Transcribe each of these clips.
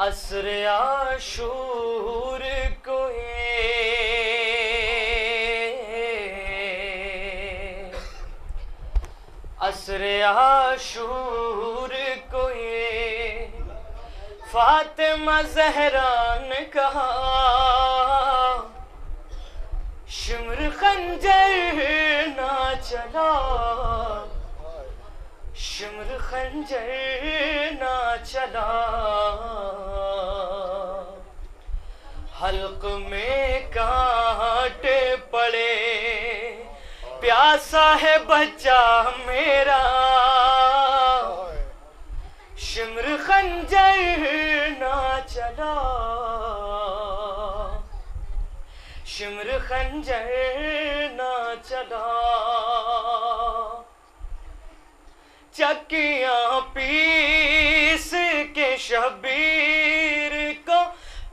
असर आशूर को असर आशूर को फातिमा ज़हरा ने कहा, शिम्र खंजर ना चला, शिम्र खंजर ना चला, हल्क में कांटे पड़े, प्यासा है बच्चा मेरा, शिम्र खंजर ना चला, शिम्र खंजर ना चला। चक्कियां पीस के शबीर को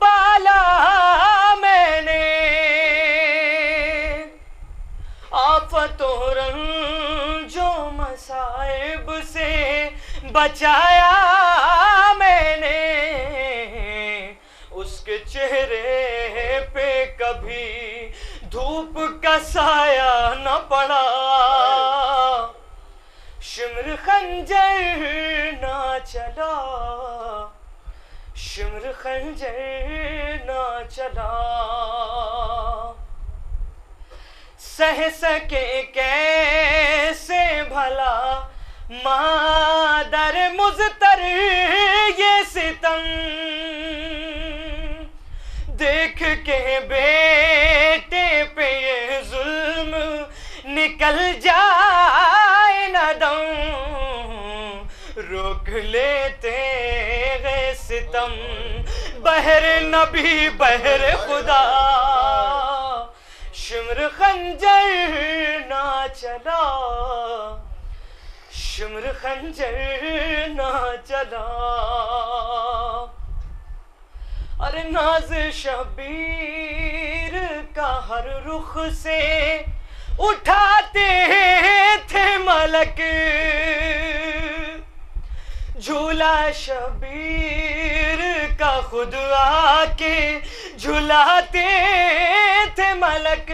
पाला मैंने, आफतों रंजों मसाइब से बचाया मैंने, उसके चेहरे पे कभी धूप का साया न पड़ा, शिम्र खंजर ना चला, शिम्र खंजर ना चला। सह सके कैसे भला मादर मुज़तर ये सितम, देख के बेटे पे ये जुल्म निकल जाए न दम, रोक लेते गए सितम बहर नबी बहर खुदा, शिम्र खंजर ना चला, शिम्र खंजर ना चला। अरे नाज शबीर का हर रुख से उठाते थे मलक, झूला शबीर का खुद आके झुलाते थे मलक,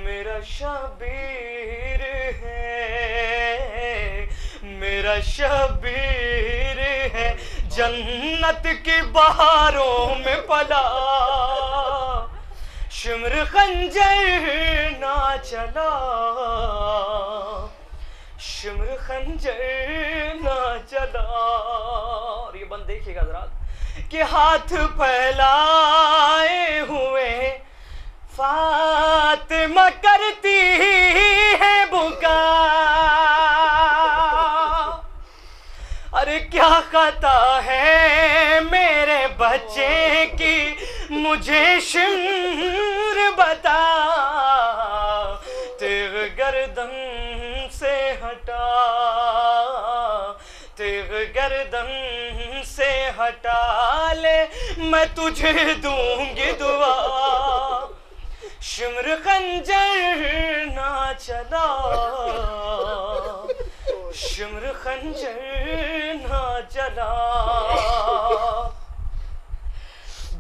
मेरा शबीर है, मेरा शबीर है, जन्नत की बहारों में पला, शिम्र खंजर ना चला, शिम्र खंजर ना चला। और ये बंद देखिएगा जरा कि हाथ फैलाए हुए फातिमा करती है बुका, अरे क्या खता है मेरे बच्चे की मुझे शिम्र बता, तेग गर्दन से हटा, तेग गर्दन से हटा ले, मैं तुझे दूंगी दुआ, शिम्र खंजर ना चला, शिम्र खंजर ना चला।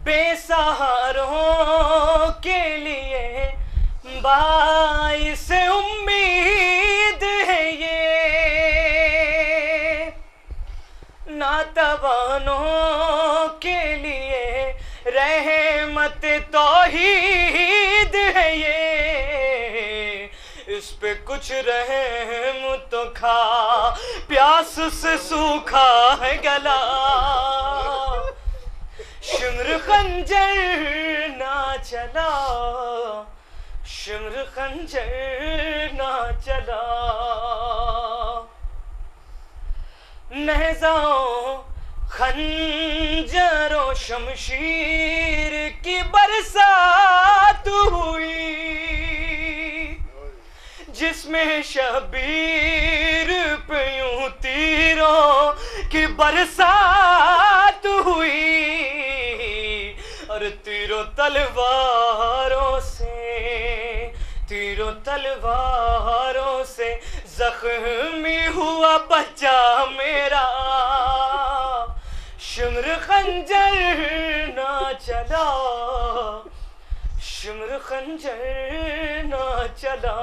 बेसहारों के लिए बाइस उम्मीद है ये, नातवानों के लिए रहमत तौहीद है ये, इस पे कुछ रहम तो खा, प्यास से सूखा है गला, शिम्र खंजर ना चला, शिम्र खंजर ना चला। नेज़ाओं खंजरों शमशीर की बरसात हुई, जिसमें शबीर पे यूं तीरों की बरसात हुई, और तीरों तलवारों से, तीरों तलवारों से जख्मी हुआ बच्चा मेरा, खंजर ना चला, शिमर खंजर ना चला,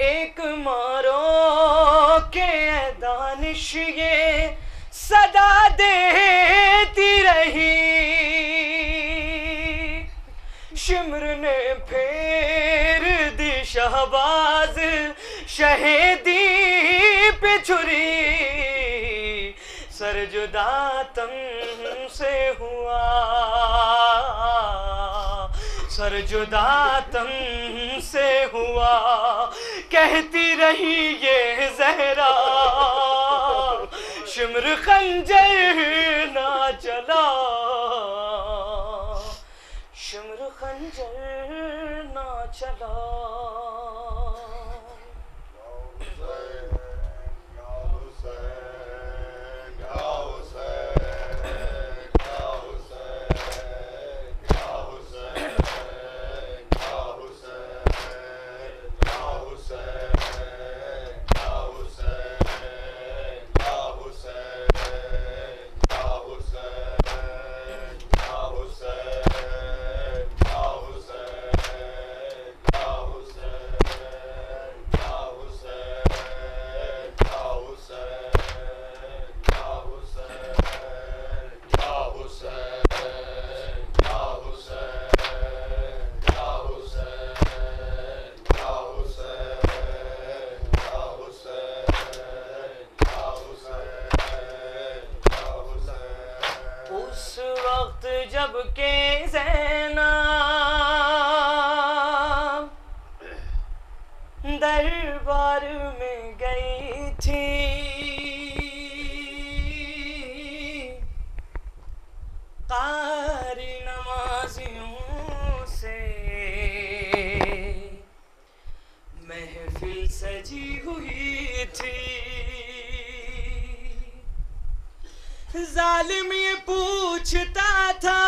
एक मारो के दानिश ये सदा देती रही, शिमर ने फेर दी शहबाज शहीदी पे छुरी, सर जुदा तुमसे हुआ, सर जुदा तुमसे हुआ, कहती रही ये ज़हरा, शिमर खंजर ना चला, शिमर खंजर ना चला। जब के ज़ैनब दरबार में गई थी, कारी नमाजियों से महफिल सजी हुई थी, जालिम ये पूछता था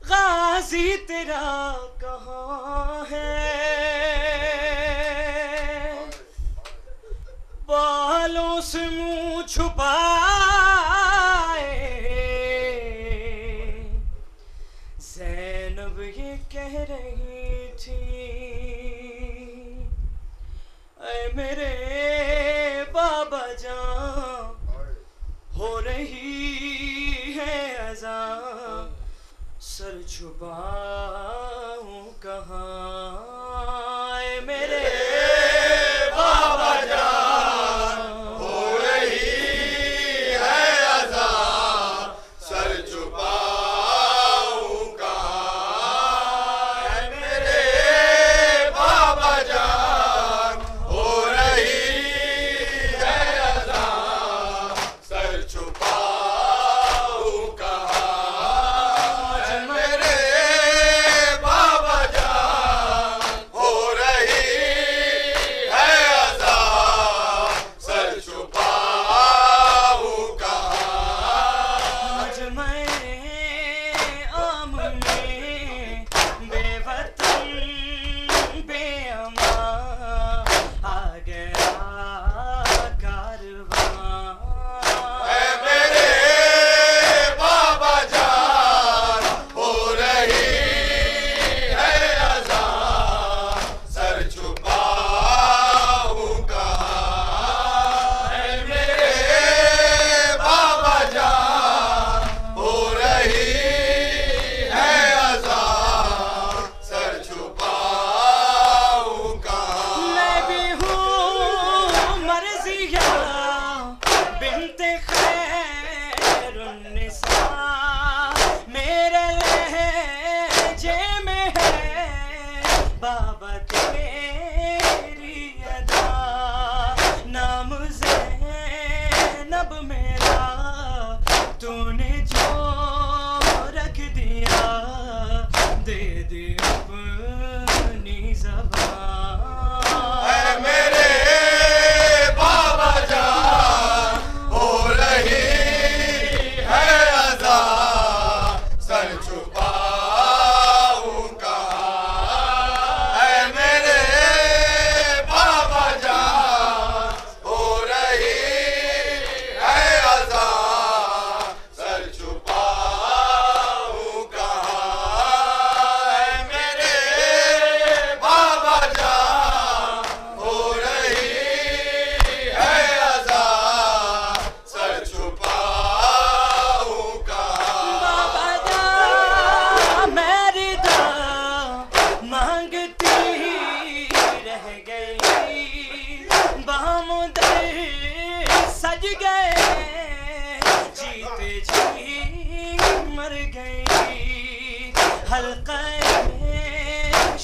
गाजी तेरा कहाँ है, बालों से मुंह छुपाए ज़ैनब ये कह रही थी, ऐ मेरे बाबा जान हो रही है अज़ां, सर छुपाऊं कहाँ, ऐ मेरे बाबा जान हो रही है अज़ां, सर छुपाऊं कहाँ, ऐ मेरे बाबा जान हो रही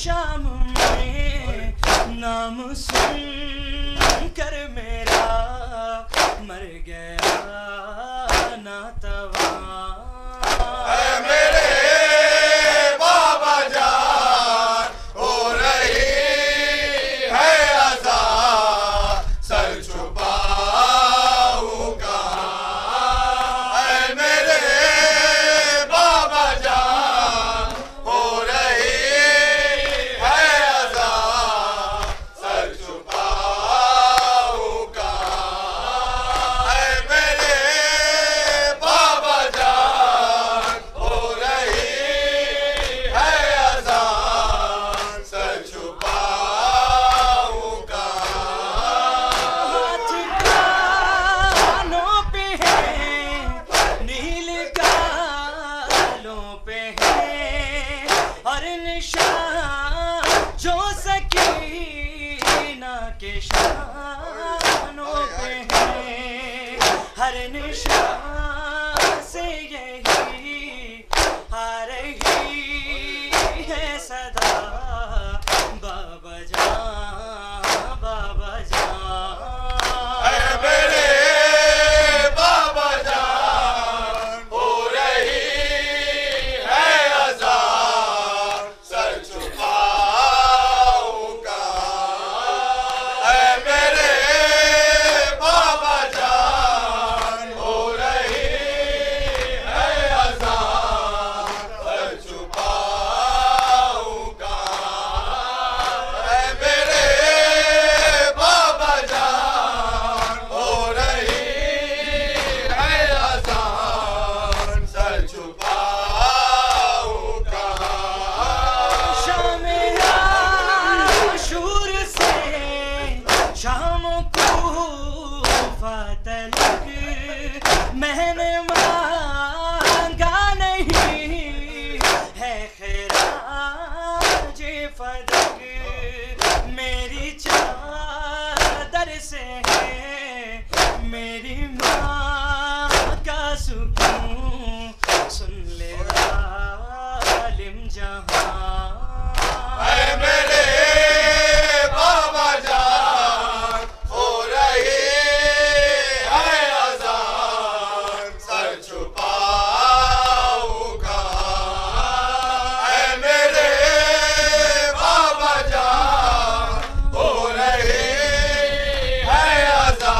शाम में नाम सुन कर मेरा मर गया नातवा। मेरे बाबा जान हो रही है अज़ा, सर छुपाऊं कहाँ। मेरे बाबा जान हो रही है अज़ा, सर छुपाऊं कहाँ। मेरे बाबा जान हो रही है अज़ा, सर छुपाऊं कहाँ। कानों पे है नील गालों पे है और निशान जो सकीना के शानों पे है। हर निशान से यही आ रही है सदा बाबा जान बाबा जान। मेरे बाबा जान हो रही है अज़ा, सर छुपाऊं कहाँ। मेरे बाबा जान हो रही है अज़ा, सर छुपाऊं कहाँ। मेरे बाबा जान हो रही है अज़ा, सर छुपाऊं कहाँ। शाम आशूर से शाम कूफा तलक मैंने मांगा नहीं है खैराज फदक। मेरी चादर से है मेरी माँ का सुकून, सुन ले आलिम जहां। मेरे बाबा जान हो रही है अज़ा, सर छुपाऊं कहाँ। मेरे बाबा जान हो रही है अज़ा,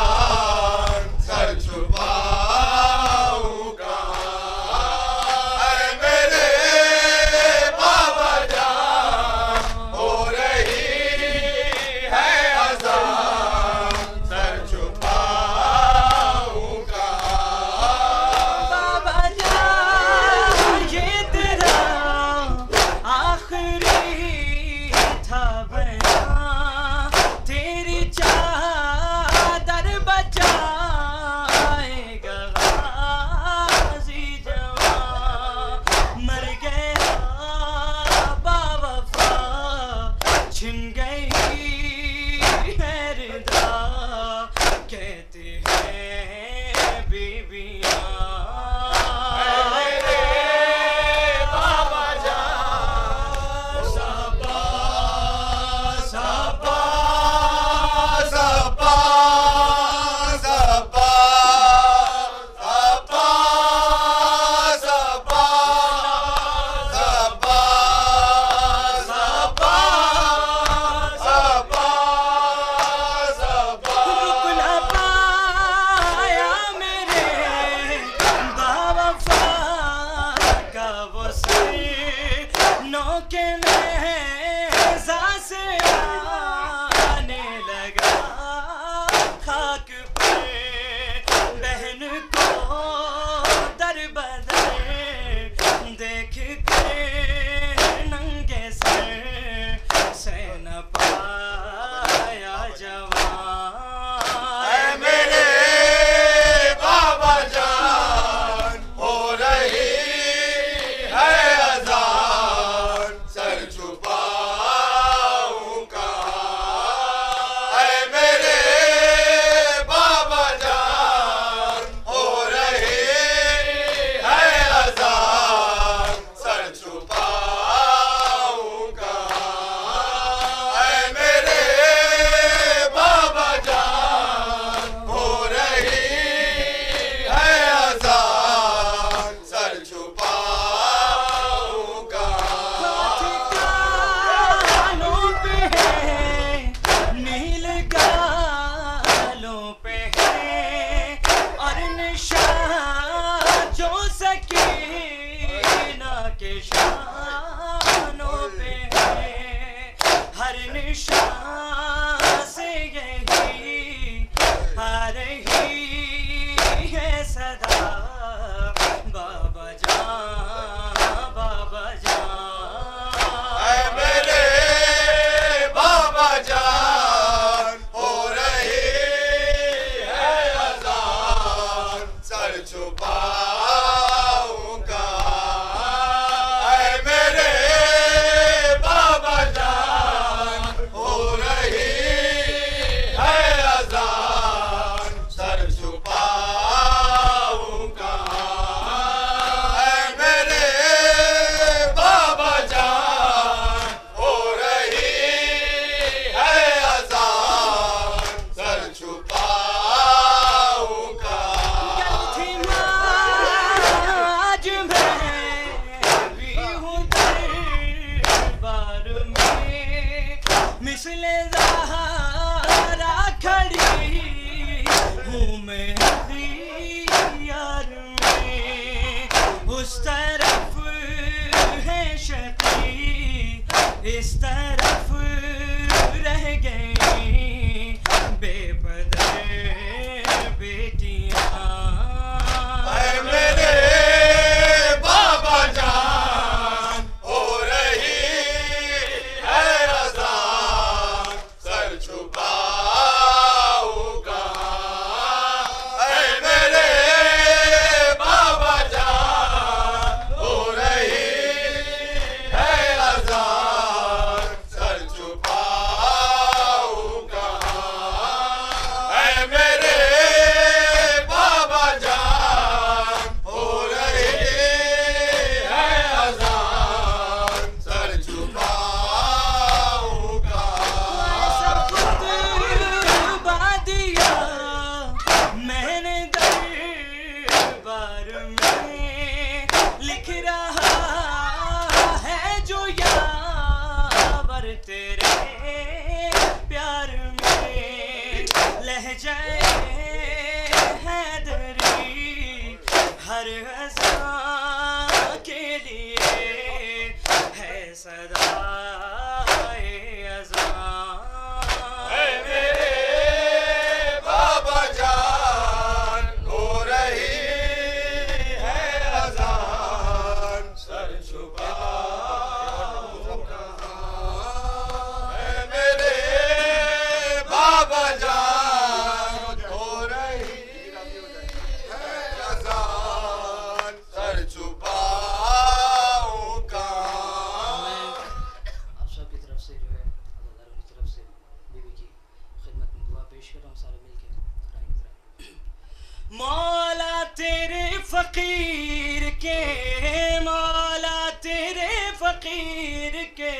सर छुपाऊं कहाँ। मेरे बाबा जान हो रही है अज़ा, सर छुपाऊं कहाँ। बाबा जान ये तेरा आखिरी था बयान, तेरी चादर बचाएगा गाज़ी जवान। मर गया बावफा छिन गई है रिदा, कहते हैं बीबियां। मेरे बाबा जान सपा सपा सपा सपा सपा सपा सपा सपा सपा सपा। रुक न पाया मेरे बावफा का वो सर, नौके नेज़ा से आने लगा खाक पे। बहन को दर बदर देख के नंगे सर से न पाया जवान। मेरे बाबा जान हो रही है अज़ा, सर छुपाऊं इस तरफ रह गई बेपदर बेटियां। ऐ मेरे बाबा जान हो रही है अज़ान, सर छुपाऊं कहाँ। ऐ मेरे बाबा जान हो रही है अज़ान, सर छुपाऊं कहाँ। ऐ मेरे बाबा जान हो रही है अज़ान, सर छुपाऊं कहाँ। दिया मैंने दरबार में लिख रहा है जो यावर तेरे प्यार में लहजाए हैदरी हर अज़ां के लिए है सदा ऐ मेरे बाबा जान हो रही है अज़ान, सर छुपाऊं कहाँ। ऐ मेरे बाबा जान हो रही है अज़ान, सर छुपाऊं कहाँ। आप सब की तरफ से जो है अल्लाह ताला की तरफ से बीवी की खिदमत में दुआ पेश कर रहा हूँ, सारे मिलके कराएंगे जरा। मौला तेरे फकीर के, मौला तेरे फकीर के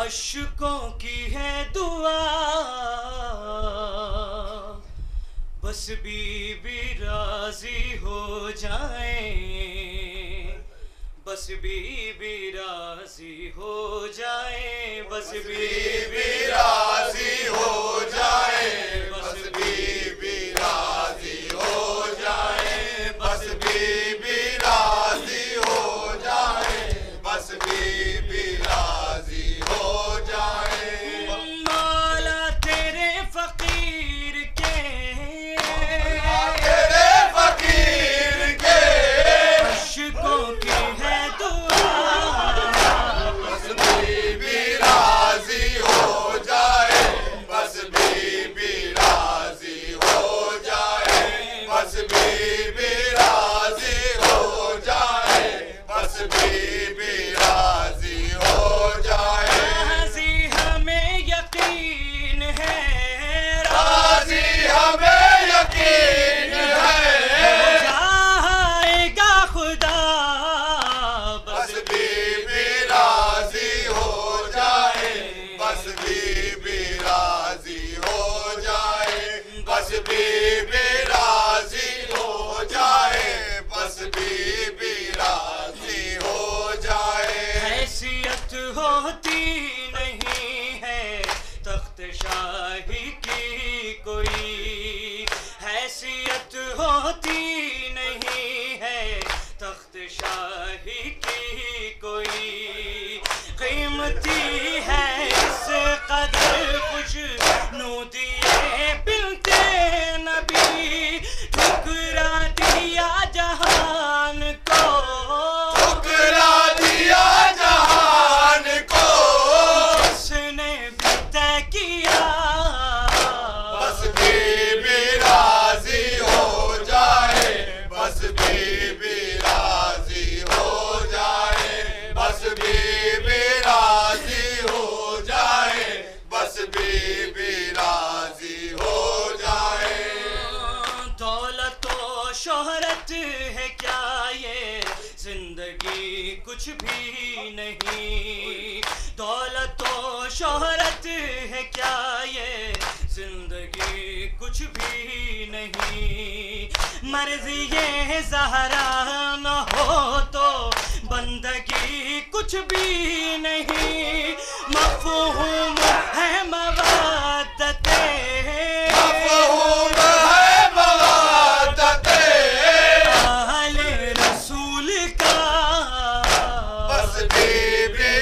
अशकों की है दुआ, बस बीबी राजी हो जाए, बस बीबी राजी हो जाए, बस बीबी राजी हो जाए, बस बीबी राजी हो जाए, बस बीबी राजी हो जाए, बस बीबी राजी हो जाए। मौला तेरे फकीर के, तेरे फकीर के अशकों की है दुआ, बस बीबी राजी हो जाए, बस बीबी राजी हो जाए, बस बीबी राजी हो जाए, बस बीबी राजी हो जाए। राजी हमें यकीन है, राजी हमें यकीन है, जाएगा खुदा, बस बीबी राजी हो जाए, बस बीबी राजी हो जाए, बस बीबी राजी हो जाए, बस बीबी राजी हो जाए। हैसियत होती नहीं है तख्त शाही की कोई, हैसियत होती नहीं है तख्त शाही की कोई, कीमती है इस कदर खुश नू दिए बिनते नबी, ठुकरा दिया जहान को, ठुकरा दिया जहान को, जिसने भी तय किया, बस बीबी राजी हो जाए, बस बीबी राजी हो जाए, बस बीबी राजी हो जाए, बस बीबी राजी हो जाए। दौलत और शोहरत है क्या ये जिंदगी कुछ भी नहीं, दौलत और शोहरत है क्या ये जिंदगी कुछ भी नहीं, मर्जी ये ज़हरा न हो तो बंदगी कुछ भी नहीं, मफ़हूम है मवादते, मफ़हूम है मवादते, आले रसूल का, बस बीबी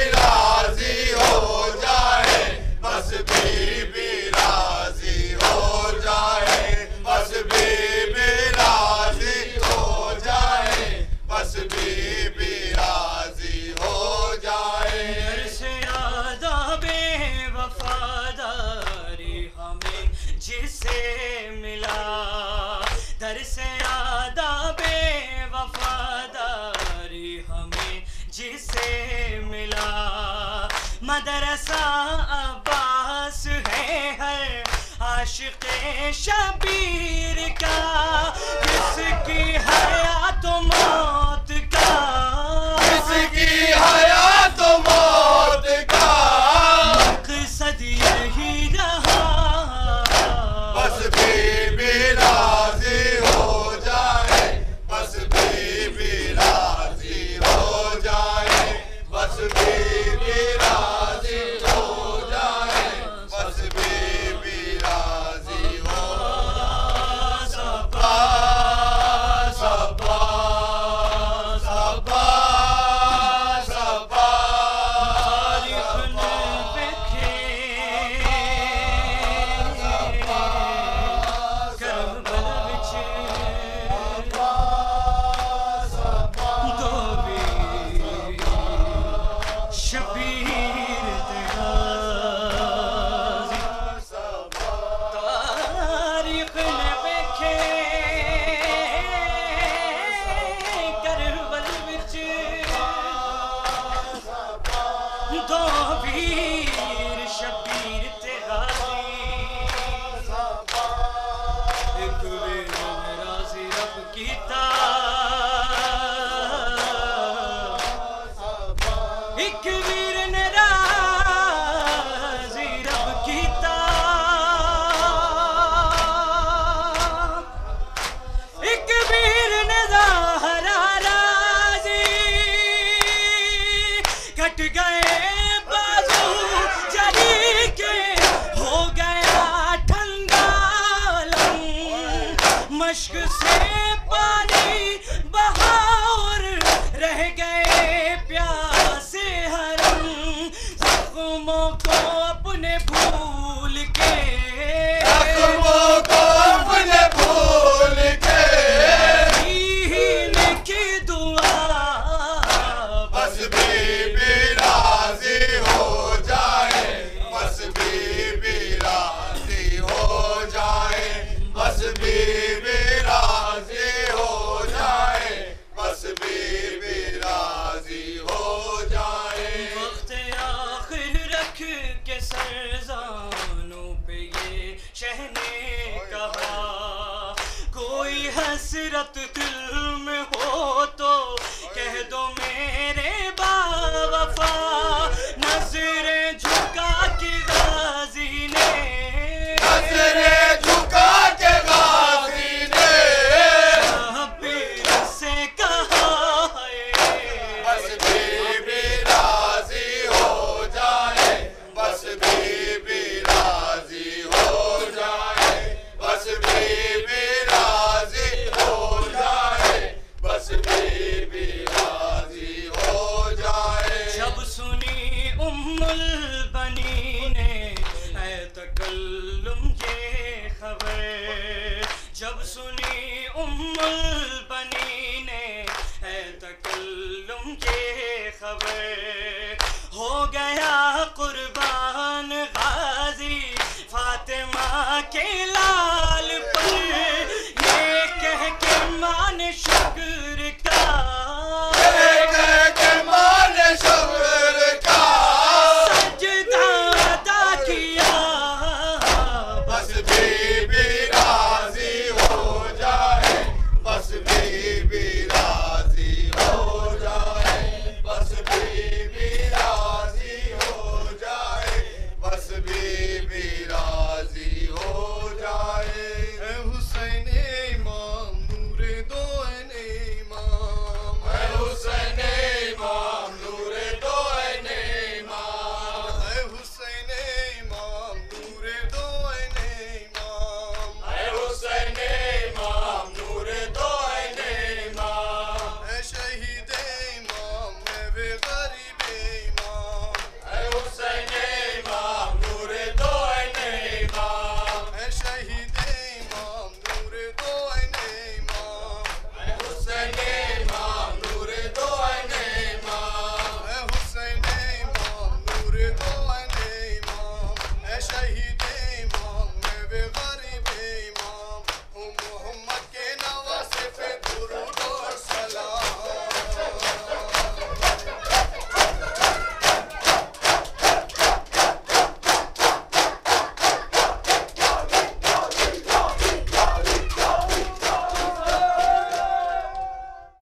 मिला, दर से आदाबे वफादारी हमें जिसे मिला। मदरसा अब्बास है हर आशिक़ शबीर का, किसकी हयात मौत का, किसकी हयात मौत का मकसद यही रहा। बस बीबी राजी हो जाए, बस बीबी राजी हो जाए, बस बीबी राजी हो जाए, बस बीबी राजी हो। सबा सबा सबा सबा तारीख़ ने देखे करबल विच दो वीर शबीर ते गाज़ी। तारीख़ ने देखे करबल विच दो वीर शबीर ते गाज़ी। एक वीर ने राज़ी रब कीता, एक वीर ने राज़ी रब कीता, एक वीर ने ज़ाहरा राज़ी। कट गए बाजू जरी के, हो गया ठंडा लहू, मश्क से पानी बहा और रह गए प्यासे हरम। ज़ख्मों को अपने भूल के, ज़ख्मों को अपने भूल के, जीने की दुआ। बस बीबी राजी हो जाए, बस बीबी राजी हो जाए, बस बीबी राजी हो जाए, बस बीबी राजी हो जाए। वक्त आखिर रख के सरज़ानों पे ये शह ने कहा, कोई हसरत दिल में हो तो कह दो मेरे बावफा। नज़रें झुका के गाज़ी ने, नज़रें झुका के गाज़ी ने शबीर से कहा है, बस बीबी राजी हो जाए, बस बीबी राजी हो जाए, बस बीबी राजी हो जाए, बस बीबी राजी हो जाए। जब सुनी उम्मुल बनी ने है तकल्लुम ये खबर, जब सुनी उम्मुल बनी ने है तकल्लुम ये खबर, हो गया कुर्बान गाज़ी फातिमा के लाल।